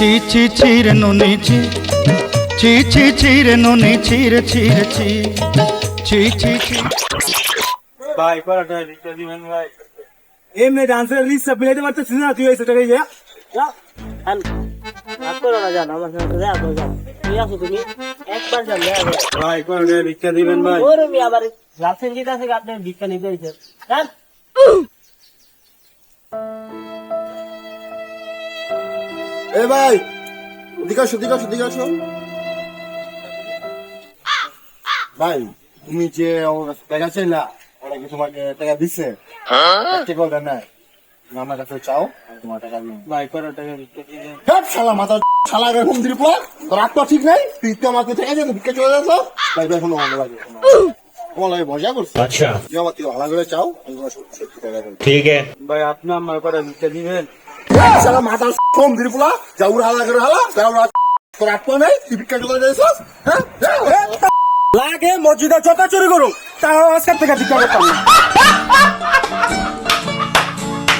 ছি ছি ছিরে নুনি ছি ছি ছি ছিরে নুনি ছিরে ছিরে ছি ছি ছি ছি ভাই পড়াটা লিখতে দিবেন ভাই এমনি ডান্সের লিস্ট প্লেটে মারতেছিস না তুই এসে টাকা যা যা আর করো না, জান আমার সাথে দেখা করো, যান তুই আসো, তুমি একবার যান দেখা করো। ভাই পড়াটা লিখতে দিবেন ভাই ওর আমি আবার লাইসেন্স দিতে আছে, আপনি ভিক্ষা নিতে হয়েছে, যান। এ ভাই দিকে আসো ভাই, তুমি যে টাকা চাইলা ওরা কি তোমাকে টাকা দিচ্ছে? একটা কথা নাই, আমার কাছে চাও আমি তোমার টাকা দিই। ভাই পড়াটা লিখতে দিবেন শালা মাথা শালা এরকম দিলি পোলা, তোর রাত তো ঠিক নাই, তুই তো আমাকে টাকা দিয়ে ভিক্ষা চলে যাচ্ছ। ভাই ভাই কোনো ভালো লাগে তোমার লাগে মজা করছো। अच्छा তুই আমার থেকে ভালো করে চাও আমি তোমার সত্যি টাকা দেবো। ठीक है। ভাই আপনি আমার পড়া লিখতে দিবেন শালা মাথা কম দিলি পোলা, যাও হালা করে হালা যাও, তোর রাত তো নাই, তুই ভিক্ষা চলে যাচ্ছ। হ্যাঁ লাগে মসজিদে চোখা চুরি করুক তাও আজকের থেকে ভিক্ষা করতাম না।